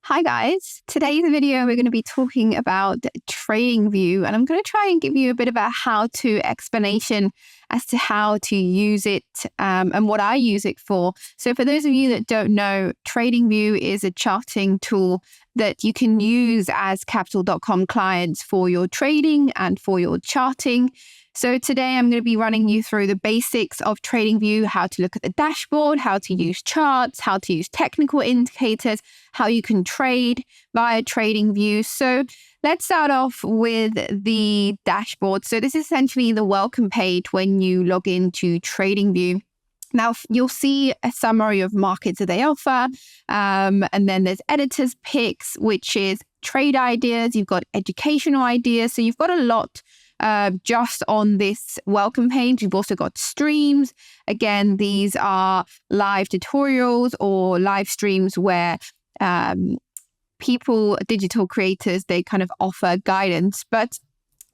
Hi guys, today's video we're going to be talking about TradingView, and I'm going to try and give you a bit of a how-to explanation as to how to use it and what I use it for. So for those of you that don't know, TradingView is a charting tool that you can use as Capital.com clients for your trading and for your charting. So today I'm going to be running you through the basics of TradingView, how to look at the dashboard, how to use charts, how to use technical indicators, how you can trade via TradingView. So let's start off with the dashboard. So this is essentially the welcome page when you log into TradingView. Now, you'll see a summary of markets that they offer, and then there's editor's picks, which is trade ideas. You've got educational ideas. So you've got a lot just on this welcome page. You've also got streams. Again, these are live tutorials or live streams where digital creators, they kind of offer guidance. But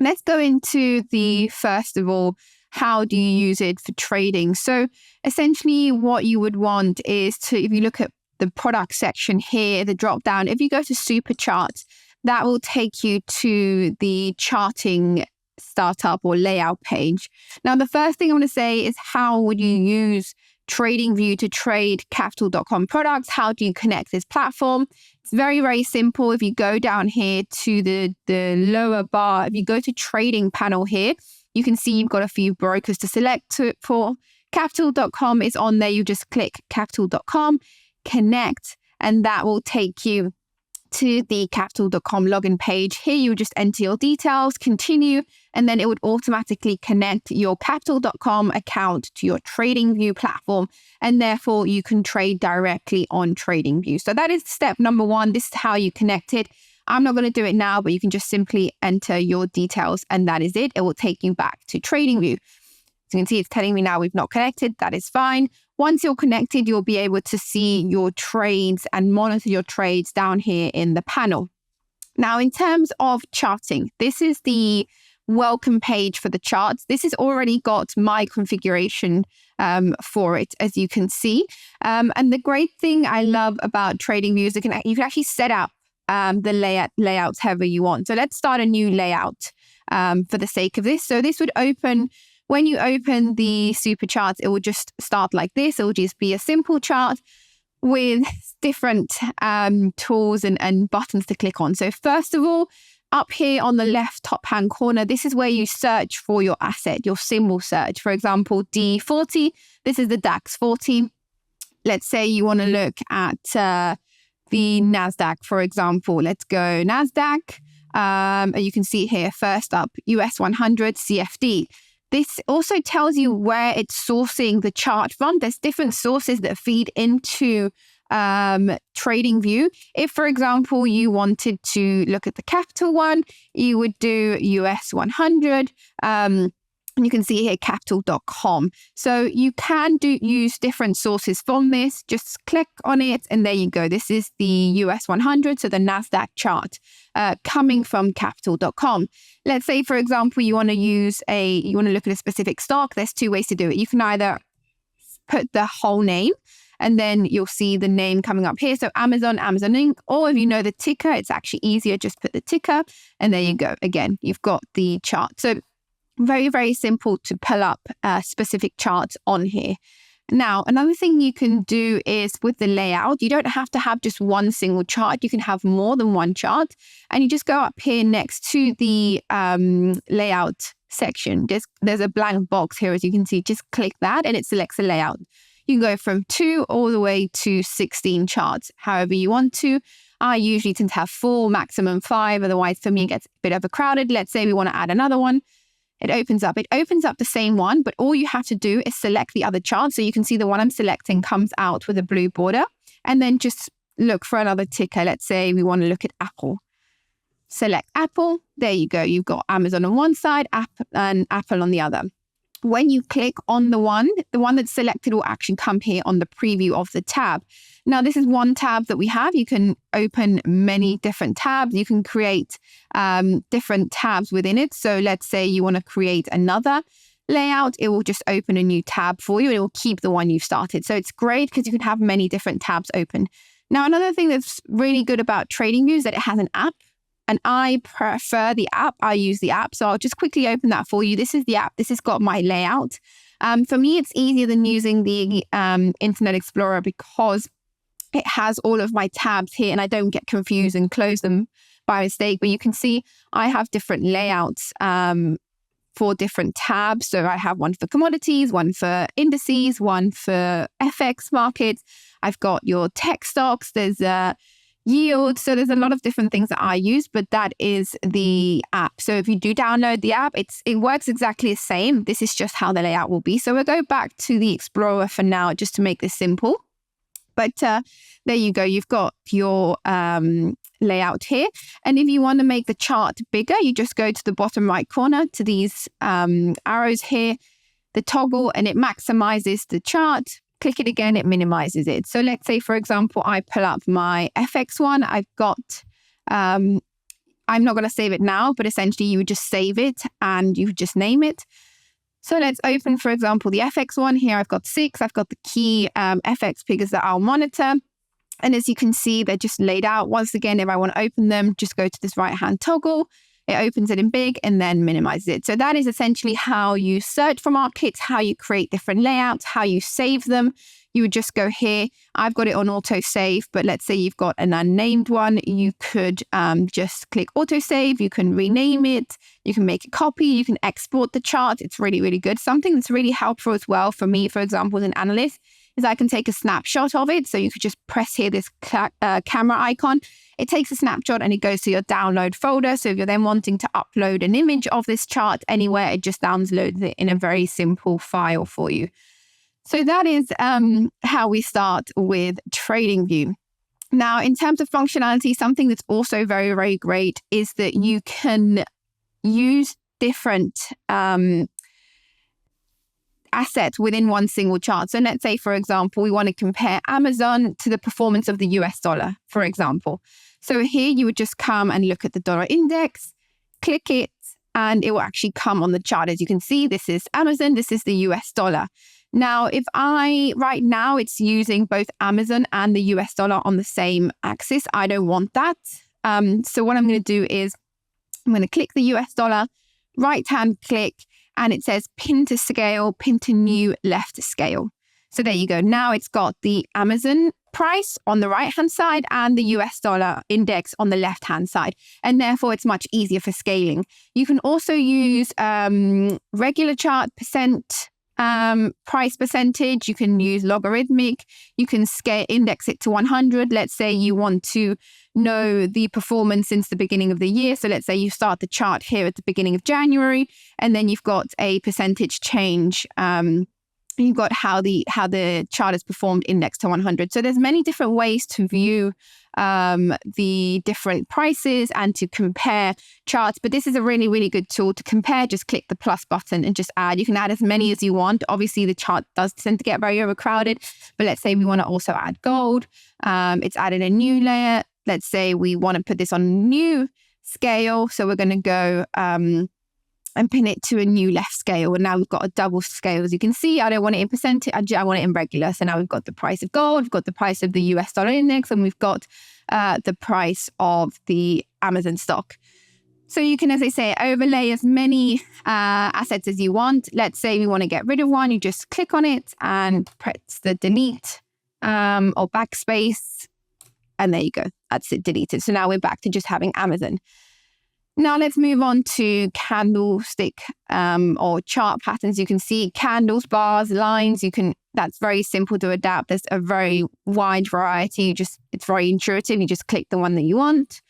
let's go into the first of all, how do you use it for trading? So essentially what you would want is to, if you look at the product section here, the drop down, if you go to super charts, that will take you to the charting startup or layout page. Now, the first thing I want to say is how would you use TradingView to trade Capital.com products? How do you connect this platform? It's very, very simple. If you go down here to the lower bar, if you go to trading panel here, you can see you've got a few brokers to select for. Capital.com is on there. You just click Capital.com, connect, and that will take you to the Capital.com login page. Here you just enter your details, continue, and then it would automatically connect your Capital.com account to your TradingView platform, and therefore you can trade directly on TradingView. So that is step number one. This is how you connect it. I'm not going to do it now, but you can just simply enter your details, and that is it. It will take you back to TradingView. So you can see it's telling me now we've not connected. That is fine. Once you're connected, you'll be able to see your trades and monitor your trades down here in the panel. Now, in terms of charting, this is the welcome page for the charts. This has already got my configuration for it, as you can see. And the great thing I love about TradingView is you can actually set up the layouts however you want. So let's start a new layout for the sake of this. So this would open. When you open the super charts, it will just start like this. It will just be a simple chart with different tools and buttons to click on. So first of all, up here on the left top hand corner, this is where you search for your asset, your symbol search. For example, D40, this is the DAX 40. Let's say you want to look at the NASDAQ, for example. Let's go NASDAQ. And you can see here, first up, US 100 CFD. This also tells you where it's sourcing the chart from. There's different sources that feed into TradingView. If, for example, you wanted to look at the Capital one, you would do US 100. And you can see here Capital.com. So you can use different sources from this. Just click on it and there you go. This is the US 100, so the NASDAQ chart coming from Capital.com. Let's say, for example, you want to look at a specific stock. There's two ways to do it. You can either put the whole name and then you'll see the name coming up here. So Amazon Inc. Or if you know the ticker, it's actually easier. Just put the ticker and there you go. Again, you've got the chart. So very, very simple to pull up specific charts on here. Now, another thing you can do is with the layout, you don't have to have just one single chart. You can have more than one chart. And you just go up here next to the layout section. There's a blank box here, as you can see. Just click that and it selects a layout. You can go from 2 all the way to 16 charts, however you want to. I usually tend to have 4, maximum 5. Otherwise, for me, it gets a bit overcrowded. Let's say we want to add another one. It opens up the same one, but all you have to do is select the other chart. So you can see the one I'm selecting comes out with a blue border, and then just look for another ticker. Let's say we want to look at Apple. Select Apple. There you go. You've got Amazon on one side, and Apple on the other. When you click on the one that's selected will actually come here on the preview of the tab. Now, this is one tab that we have. You can open many different tabs. You can create different tabs within it. So let's say you want to create another layout. It will just open a new tab for you. It will keep the one you've started. So it's great because you can have many different tabs open. Now, another thing that's really good about TradingView is that it has an app, and I prefer the app. I use the app. So I'll just quickly open that for you. This is the app. This has got my layout. For me, it's easier than using the Internet Explorer because it has all of my tabs here and I don't get confused and close them by mistake. But you can see I have different layouts for different tabs. So I have one for commodities, one for indices, one for FX markets. I've got your tech stocks. There's yield. So there's a lot of different things that I use, but that is the app. So if you do download the app, it works exactly the same. This is just how the layout will be. So we'll go back to the Explorer for now, just to make this simple. But there you go. You've got your layout here. And if you want to make the chart bigger, you just go to the bottom right corner to these arrows here, the toggle, and it maximizes the chart. Click it again, it minimizes it. So let's say, for example, I pull up my FX one. I've got, I'm not going to save it now, but essentially you would just save it and you would just name it. So let's open, for example, the FX one. Here I've got 6. I've got the key FX figures that I'll monitor. And as you can see, they're just laid out. Once again, if I want to open them, just go to this right-hand toggle. It opens it in big and then minimizes it. So that is essentially how you search for markets, how you create different layouts, how you save them. You would just go here. I've got it on auto save, but let's say you've got an unnamed one. You could just click auto save. You can rename it. You can make a copy. You can export the chart. It's really, really good. Something that's really helpful as well for me, for example, as an analyst, is I can take a snapshot of it. So you could just press here this camera icon. It takes a snapshot and it goes to your download folder. So if you're then wanting to upload an image of this chart anywhere, it just downloads it in a very simple file for you. So that is how we start with TradingView. Now, in terms of functionality, something that's also very, very great is that you can use different assets within one single chart. So let's say, for example, we want to compare Amazon to the performance of the US dollar, for example. So here you would just come and look at the dollar index, click it, and it will actually come on the chart. As you can see, this is Amazon, this is the US dollar. Now, right now it's using both Amazon and the US dollar on the same axis. I don't want that. So what I'm going to do is I'm going to click the US dollar, right-hand click, and it says pin to scale, pin to new left scale. So there you go. Now it's got the Amazon price on the right-hand side and the US dollar index on the left-hand side. And therefore, it's much easier for scaling. You can also use regular chart percent, price percentage. You can use logarithmic. You can index it to 100. Let's say you want to know the performance since the beginning of the year. So let's say you start the chart here at the beginning of January, and then you've got a percentage change. You've got how the chart has performed indexed to 100. So there's many different ways to view the different prices and to compare charts. But this is a really, really good tool to compare. Just click the plus button and just add. You can add as many as you want. Obviously, the chart does tend to get very overcrowded. But let's say we want to also add gold. It's added a new layer. Let's say we want to put this on a new scale. So we're going to go and pin it to a new left scale. And now we've got a double scale. As you can see, I don't want it in percentage. I want it in regular. So now we've got the price of gold, we've got the price of the US dollar index, and we've got the price of the Amazon stock. So you can, as I say, overlay as many assets as you want. Let's say we want to get rid of one. You just click on it and press the delete or backspace. And there you go. That's it, deleted. So now we're back to just having Amazon. Now let's move on to candlestick or chart patterns. You can see candles, bars, lines. That's very simple to adapt. There's a very wide variety. It's very intuitive. You just click the one that you want.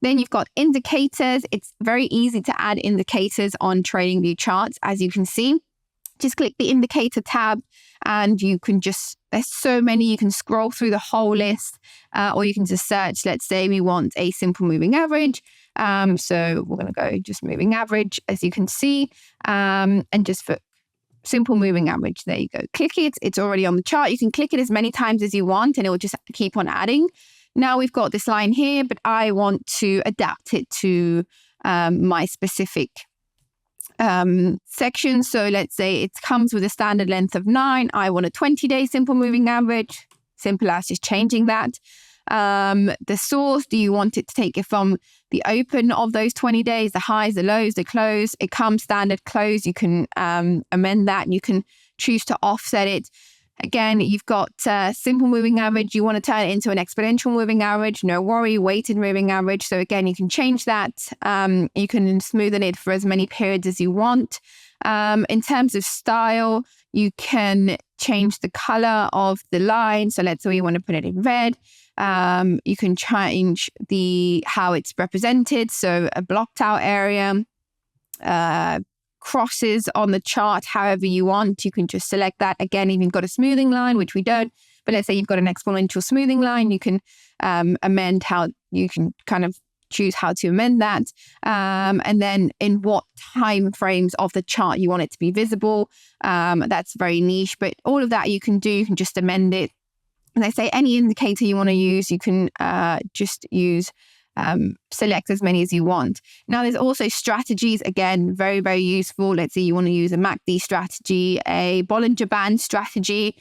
Then you've got indicators. It's very easy to add indicators on TradingView charts. As you can see, just click the indicator tab and you can there's so many. You can scroll through the whole list or you can just search. Let's say we want a simple moving average. So we're going to go just moving average, as you can see, and just for simple moving average, there you go. Click it. It's already on the chart. You can click it as many times as you want and it will just keep on adding. Now we've got this line here, but I want to adapt it to my specific section. So let's say it comes with a standard length of 9. I want a 20-day simple moving average. Simple as just changing that. The source, do you want it to take it from the open of those 20 days, the highs, the lows, the close? It comes standard close. You can amend that, and you can choose to offset it. Again, you've got simple moving average. You want to turn it into an exponential moving average, no worry, weighted moving average. So again, you can change that. You can smoothen it for as many periods as you want. In terms of style, you can change the color of the line. So let's say you want to put it in red. You can change how it's represented. So a blocked out area, crosses on the chart, however you want. You can just select that. Again, if you've got a smoothing line, which we don't, but let's say you've got an exponential smoothing line, you can amend how you can kind of choose how to amend that. And then in what time frames of the chart you want it to be visible. That's very niche, but all of that you can do. You can just amend it. And they say any indicator you want to use, you can just use select as many as you want. Now, there's also strategies, again, very, very useful. Let's say you want to use a MACD strategy, a Bollinger Band strategy,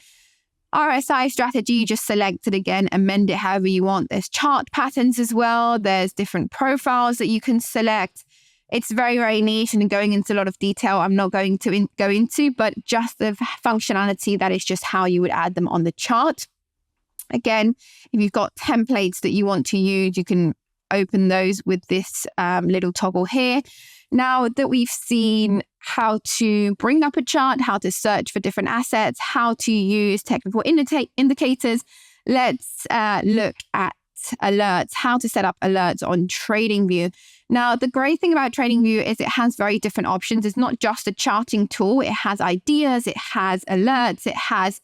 RSI strategy, just select it again, amend it however you want. There's chart patterns as well. There's different profiles that you can select. It's very, very niche and going into a lot of detail I'm not going to go into, but just the functionality, that is just how you would add them on the chart. Again, if you've got templates that you want to use, you can open those with this little toggle here. Now that we've seen how to bring up a chart, how to search for different assets, how to use technical indicators, let's look at alerts, how to set up alerts on TradingView. Now, the great thing about TradingView is it has very different options. It's not just a charting tool. It has ideas, it has alerts, it has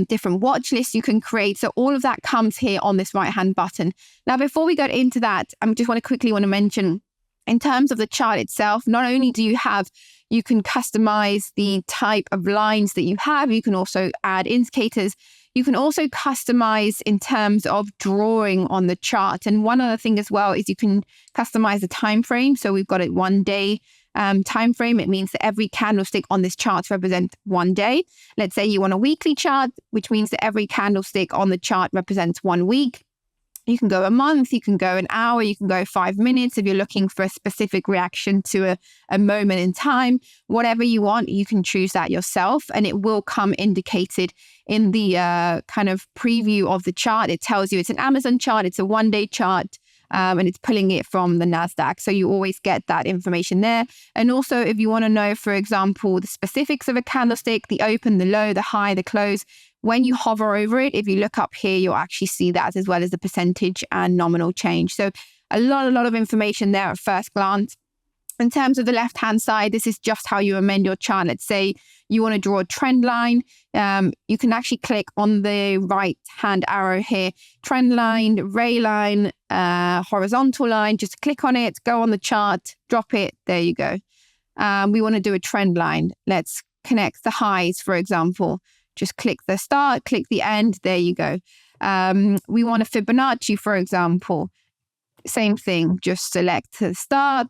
different watch lists you can create. So all of that comes here on this right-hand button. Now, before we go into that, I just want to mention, in terms of the chart itself, not only do you can customize the type of lines that you have, you can also add indicators. You can also customize in terms of drawing on the chart. And one other thing as well is you can customize the time frame. So we've got a 1 day time frame. It means that every candlestick on this chart represents 1 day. Let's say you want a weekly chart, which means that every candlestick on the chart represents 1 week. You can go a month, you can go an hour, you can go 5 minutes if you're looking for a specific reaction to a moment in time. Whatever you want, you can choose that yourself, and it will come indicated in the kind of preview of the chart. It tells you it's an Amazon chart, it's a 1 day chart, and it's pulling it from the NASDAQ. So you always get that information there. And also, if you want to know, for example, the specifics of a candlestick, the open, the low, the high, the close, when you hover over it, if you look up here, you'll actually see that, as well as the percentage and nominal change. So a lot of information there at first glance. In terms of the left-hand side, this is just how you amend your chart. Let's say you want to draw a trend line. You can actually click on the right-hand arrow here, trend line, ray line, horizontal line. Just click on it, go on the chart, drop it. There you go. We want to do a trend line. Let's connect the highs, for example. Just click the start, click the end. There you go. We want a Fibonacci, for example. Same thing. Just select the start,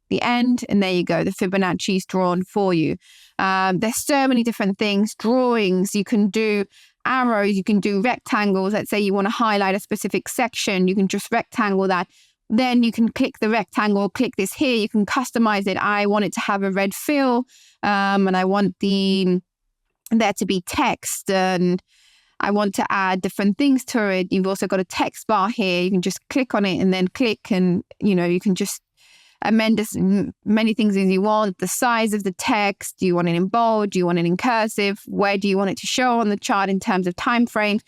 the end, and there you go. The Fibonacci is drawn for you. There's so many different things. Drawings. You can do arrows. You can do rectangles. Let's say you want to highlight a specific section. You can just rectangle that. Then you can click the rectangle, click this here. You can customize it. I want it to have a red fill, and I want there to be text, and I want to add different things to it. You've also got a text bar here. You can just click on it and then click, and you can just amend as many things as you want. The size of the text, do you want it in bold? Do you want it in cursive? Where do you want it to show on the chart in terms of time frames?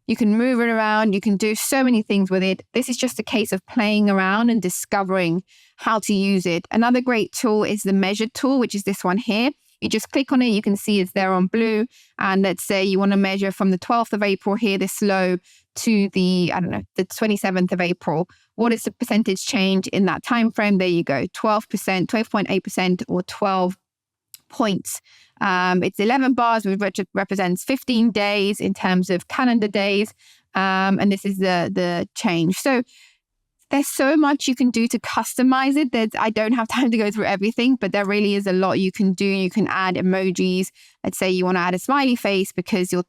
You can move it around. You can do so many things with it. This is just a case of playing around and discovering how to use it. Another great tool is the measure tool, which is this one here. You just click on it, you can see it's there on blue. And let's say you want to measure from the 12th of April here, this low, to the 27th of April. What is the percentage change in that time frame? There you go, 12%, 12.8%, or 12 points. It's 11 bars, which represents 15 days in terms of calendar days. And this is the change. So there's so much you can do to customize it. I don't have time to go through everything, but there really is a lot you can do. You can add emojis. Let's say you want to add a smiley face because you're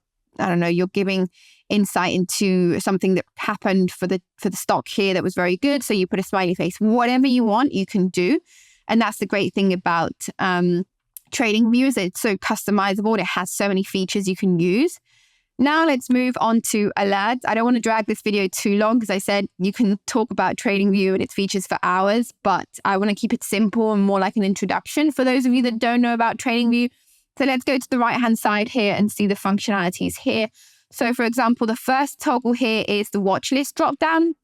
giving insight into something that happened for the stock here that was very good. So you put a smiley face. Whatever you want, you can do. And that's the great thing about TradingView is it's so customizable. It has so many features you can use. Now let's move on to alerts. I don't want to drag this video too long because I said you can talk about TradingView and its features for hours, but I want to keep it simple and more like an introduction for those of you that don't know about TradingView. So let's go to the right-hand side here and see the functionalities here. So for example, the first toggle here is the watch list dropdown.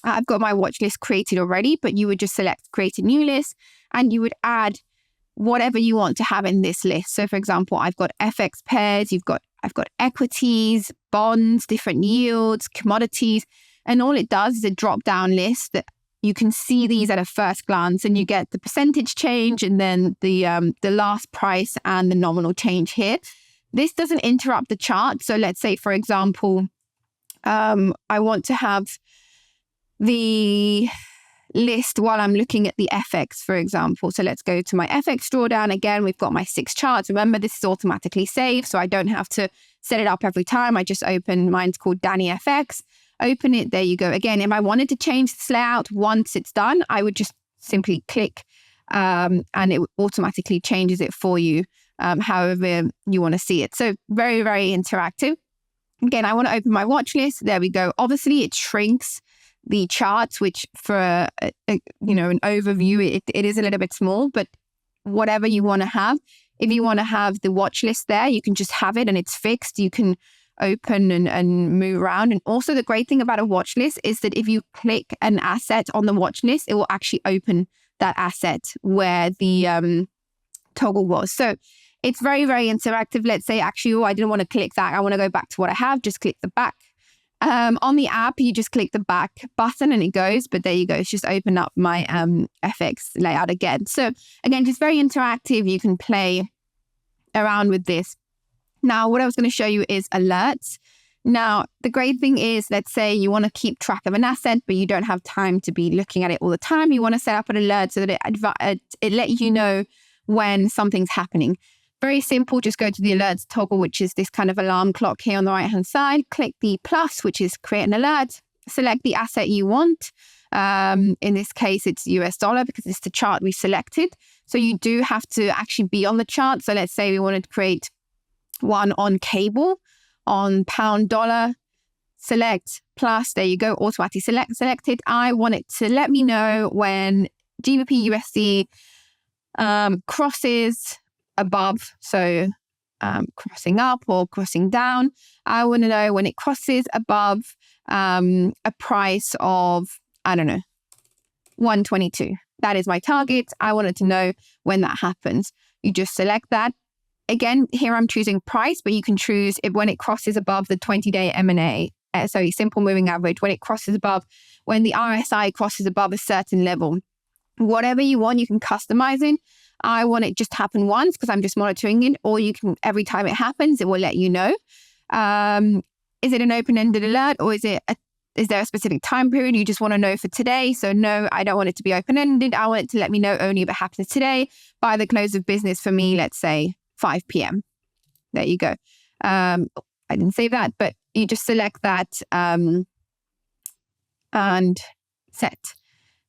I've got my watch list created already, but you would just select create a new list and you would add whatever you want to have in this list. So for example, I've got FX pairs, I've got equities, bonds, different yields, commodities, and all it does is a drop-down list that you can see these at a first glance, and you get the percentage change and then the last price and the nominal change here. This doesn't interrupt the chart. So let's say, for example, I want to have the list while I'm looking at the FX, for example. So let's go to my FX drawdown. Again, we've got my 6 charts. Remember, this is automatically saved, so I don't have to set it up every time. I just open, mine's called Danny FX. Open it, there you go. Again, if I wanted to change this layout once it's done, I would just simply click and it automatically changes it for you, however you want to see it. So very, very interactive. Again, I want to open my watch list. There we go. Obviously, it shrinks the charts, which for an overview, it is a little bit small, but whatever you want to have. If you want to have the watch list there, you can just have it and it's fixed. You can open and move around. And also the great thing about a watch list is that if you click an asset on the watch list, it will actually open that asset where the toggle was. So it's very, very interactive. Let's say actually, I didn't want to click that. I want to go back to what I have. Just click the back. On the app, you just click the back button and it goes, but there you go. It's just opened up my FX layout again. So again, just very interactive. You can play around with this. Now, what I was going to show you is alerts. Now, the great thing is, let's say you want to keep track of an asset, but you don't have time to be looking at it all the time. You want to set up an alert so that it lets you know when something's happening. Very simple. Just go to the alerts toggle, which is this kind of alarm clock here on the right-hand side. Click the plus, which is create an alert. Select the asset you want. In this case, it's US dollar because it's the chart we selected. So you do have to actually be on the chart. So let's say we wanted to create one on cable, on pound dollar, select plus, there you go, automatically selected. I want it to let me know when GBP USD crosses above, so crossing up or crossing down. I want to know when it crosses above a price of, I don't know, 122. That is my target. I wanted to know when that happens. You just select that. Again, here I'm choosing price, but you can choose it when it crosses above the 20-day M&A. So simple moving average, when it crosses above, when the RSI crosses above a certain level. Whatever you want, you can customize it. I want it just to happen once because I'm just monitoring it, or you can, every time it happens, it will let you know. Is it an open-ended alert, or is there a specific time period you just want to know for today? So no, I don't want it to be open-ended. I want it to let me know only if it happens today by the close of business for me, let's say 5 p.m. There you go. I didn't save that, but you just select that and set.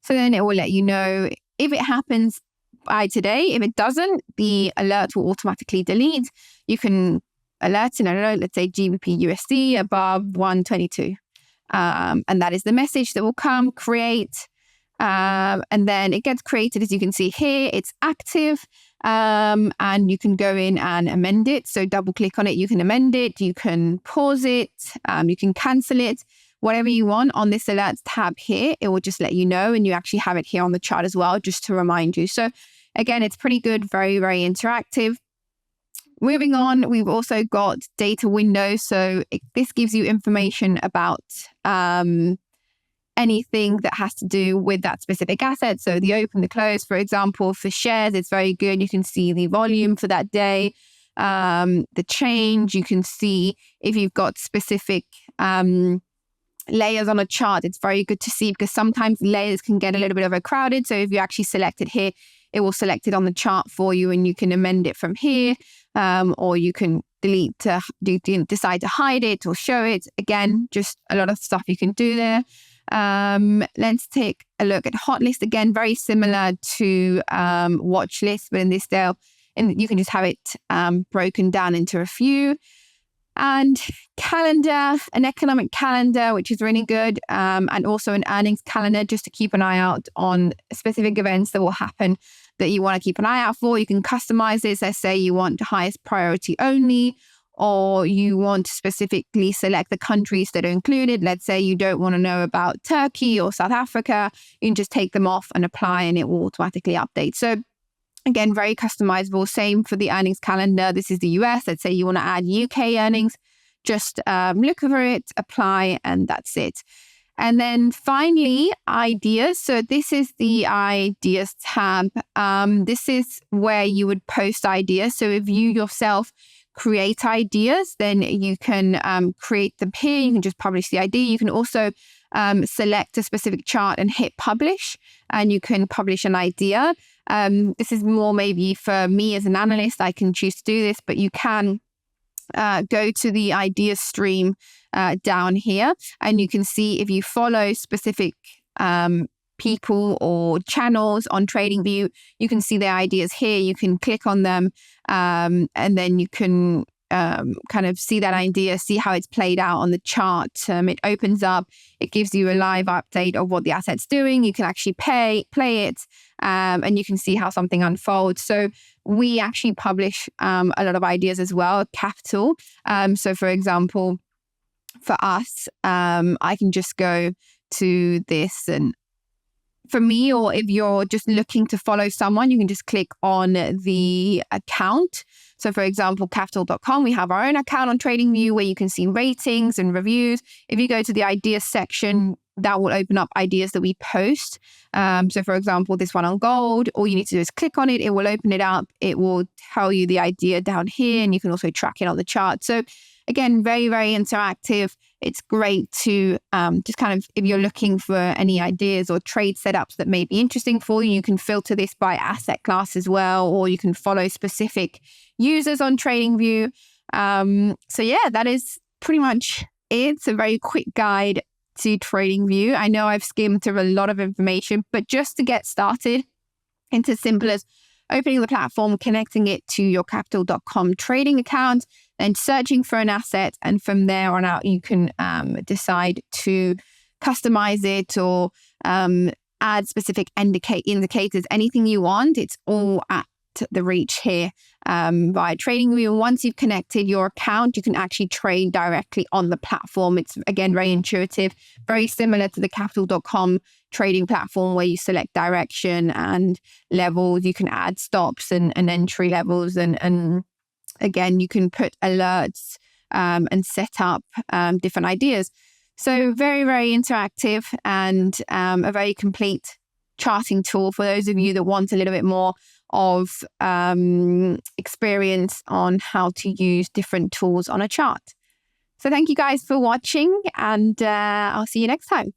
So then it will let you know if it happens by today. If it doesn't, the alert will automatically delete. You can alert in, I don't know, let's say GBP USD above 122. And that is the message that will come, create. And then it gets created, as you can see here, it's active. And you can go in and amend it. So double click on it, you can amend it, you can pause it, you can cancel it, whatever you want. On this alerts tab here, it will just let you know, and you actually have it here on the chart as well, just to remind you. So again, it's pretty good, very, very interactive. Moving on, we've also got data windows. So this gives you information about anything that has to do with that specific asset. So the open, the close, for example, for shares, it's very good. You can see the volume for that day, the change. You can see if you've got specific layers on a chart. It's very good to see because sometimes layers can get a little bit overcrowded. So if you actually select it here, it will select it on the chart for you, and you can amend it from here, or you can delete to decide to hide it or show it. Again, just a lot of stuff you can do there. Let's take a look at hot list. Again, very similar to watch list, but in this style, and you can just have it broken down into a few. And calendar, an economic calendar, which is really good, and also an earnings calendar, just to keep an eye out on specific events that will happen that you want to keep an eye out for. You can customize this. Let's say you want highest priority only, or you want to specifically select the countries that are included. Let's say you don't want to know about Turkey or South Africa. You can just take them off and apply, and it will automatically update. So again, very customizable. Same for the earnings calendar. This is the US. Let's say you want to add UK earnings. Just look over it, apply, and that's it. And then finally, ideas. So this is the ideas tab. This is where you would post ideas. So if you yourself create ideas, then you can create them here. You can just publish the idea. You can also select a specific chart and hit publish, and you can publish an idea. This is more maybe for me as an analyst. I can choose to do this, but you can go to the ideas stream down here, and you can see if you follow specific people or channels on TradingView, you can see their ideas here. You can click on them, and then you can kind of see that idea, see how it's played out on the chart. It opens up, it gives you a live update of what the asset's doing. You can actually play it, and you can see how something unfolds. So we actually publish a lot of ideas as well, Capital. So for example, for us, I can just go to this, and for me, or if you're just looking to follow someone, you can just click on the account. So for example, Capital.com, we have our own account on TradingView where you can see ratings and reviews. If you go to the ideas section, that will open up ideas that we post. So for example, this one on gold, all you need to do is click on it. It will open it up. It will tell you the idea down here, and you can also track it on the chart. So again, very, very interactive. It's great to just kind of, if you're looking for any ideas or trade setups that may be interesting for you, you can filter this by asset class as well, or you can follow specific users on TradingView. So yeah, that is pretty much it. It's a very quick guide to TradingView. I know I've skimmed through a lot of information, but just to get started, it's as simple as opening the platform, connecting it to your Capital.com trading account, then searching for an asset. And from there on out, you can decide to customize it or add specific indicators, anything you want. It's all at the reach here via TradingView. Once you've connected your account, you can actually trade directly on the platform. It's, again, very intuitive, very similar to the Capital.com trading platform where you select direction and levels. You can add stops and entry levels. And again, you can put alerts and set up different ideas. So very, very interactive and a very complete charting tool for those of you that want a little bit more of experience on how to use different tools on a chart. So thank you guys for watching, and I'll see you next time.